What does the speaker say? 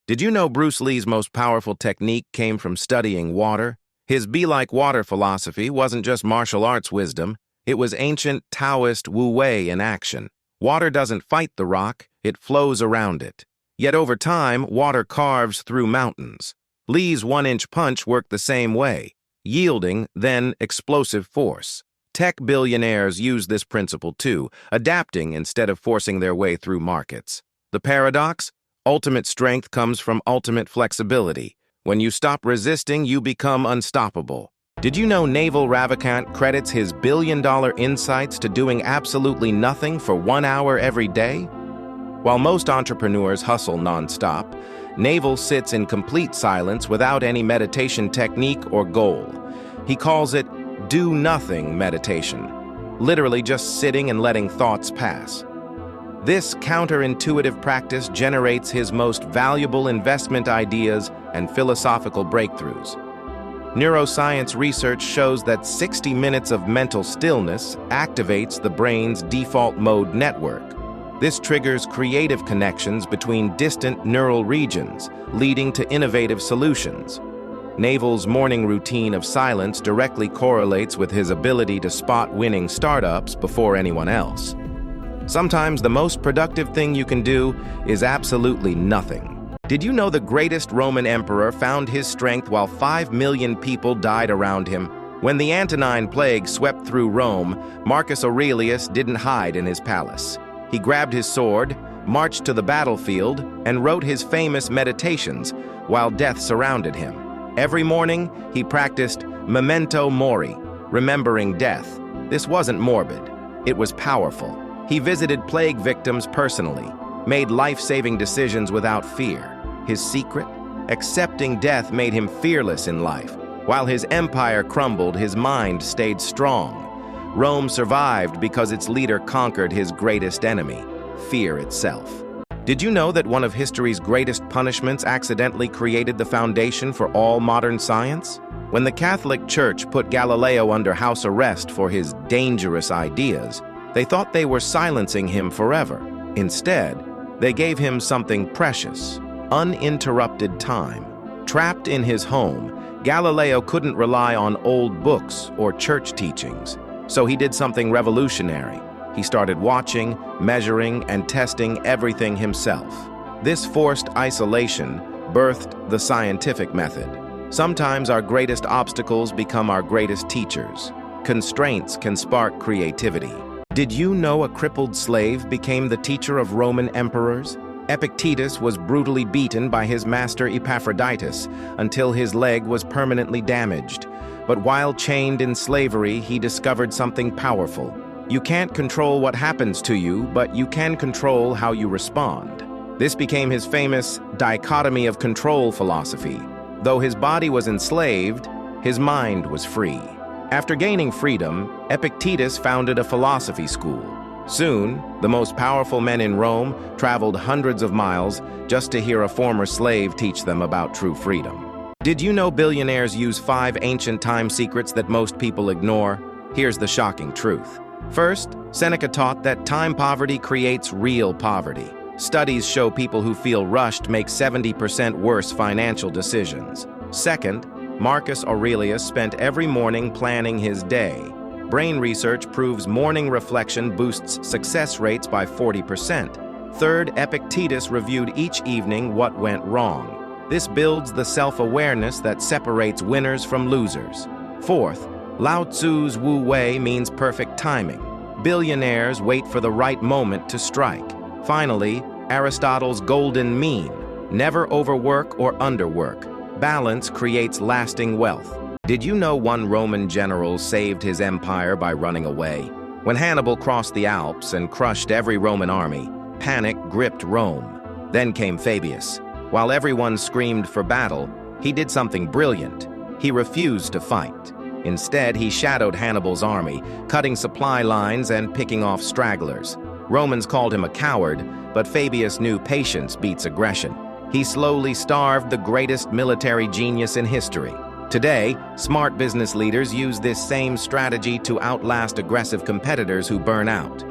Did you know Bruce Lee's most powerful technique came from studying water? His be like water philosophy wasn't just martial arts wisdom, it was ancient Taoist Wu Wei in action. Water doesn't fight the rock, it flows around it. Yet over time, water carves through mountains. Lee's one-inch punch worked the same way, yielding, then explosive force. Tech billionaires use this principle too, adapting instead of forcing their way through markets. The paradox? Ultimate strength comes from ultimate flexibility. When you stop resisting, you become unstoppable. Did you know Naval Ravikant credits his billion-dollar insights to doing absolutely nothing for 1 hour every day? While most entrepreneurs hustle non-stop, Naval sits in complete silence without any meditation technique or goal. He calls it do-nothing meditation, literally just sitting and letting thoughts pass. This counterintuitive practice generates his most valuable investment ideas and philosophical breakthroughs. Neuroscience research shows that 60 minutes of mental stillness activates the brain's default mode network. This triggers creative connections between distant neural regions, leading to innovative solutions. Naval's morning routine of silence directly correlates with his ability to spot winning startups before anyone else. Sometimes the most productive thing you can do is absolutely nothing. Did you know the greatest Roman emperor found his strength while 5 million people died around him? When the Antonine Plague swept through Rome, Marcus Aurelius didn't hide in his palace. He grabbed his sword, marched to the battlefield, and wrote his famous meditations while death surrounded him. Every morning, he practiced memento mori, remembering death. This wasn't morbid. It was powerful. He visited plague victims personally, made life-saving decisions without fear. His secret? Accepting death made him fearless in life. While his empire crumbled, his mind stayed strong. Rome survived because its leader conquered his greatest enemy, fear itself. Did you know that one of history's greatest punishments accidentally created the foundation for all modern science? When the Catholic Church put Galileo under house arrest for his dangerous ideas, they thought they were silencing him forever. Instead, they gave him something precious, uninterrupted time. Trapped in his home, Galileo couldn't rely on old books or church teachings, so he did something revolutionary. He started watching, measuring, and testing everything himself. This forced isolation birthed the scientific method. Sometimes our greatest obstacles become our greatest teachers. Constraints can spark creativity. Did you know a crippled slave became the teacher of Roman emperors? Epictetus was brutally beaten by his master Epaphroditus until his leg was permanently damaged. But while chained in slavery, he discovered something powerful. You can't control what happens to you, but you can control how you respond. This became his famous dichotomy of control philosophy. Though his body was enslaved, his mind was free. After gaining freedom, Epictetus founded a philosophy school. Soon, the most powerful men in Rome traveled hundreds of miles just to hear a former slave teach them about true freedom. Did you know billionaires use 5 ancient time secrets that most people ignore? Here's the shocking truth. First, Seneca taught that time poverty creates real poverty. Studies show people who feel rushed make 70% worse financial decisions. Second, Marcus Aurelius spent every morning planning his day. Brain research proves morning reflection boosts success rates by 40%. Third, Epictetus reviewed each evening what went wrong. This builds the self-awareness that separates winners from losers. Fourth, Lao Tzu's Wu Wei means perfect timing. Billionaires wait for the right moment to strike. Finally, Aristotle's golden mean: never overwork or underwork. Balance creates lasting wealth. Did you know one Roman general saved his empire by running away? When Hannibal crossed the Alps and crushed every Roman army, panic gripped Rome. Then came Fabius. While everyone screamed for battle, he did something brilliant. He refused to fight. Instead, he shadowed Hannibal's army, cutting supply lines and picking off stragglers. Romans called him a coward, but Fabius knew patience beats aggression. He slowly starved the greatest military genius in history. Today, smart business leaders use this same strategy to outlast aggressive competitors who burn out.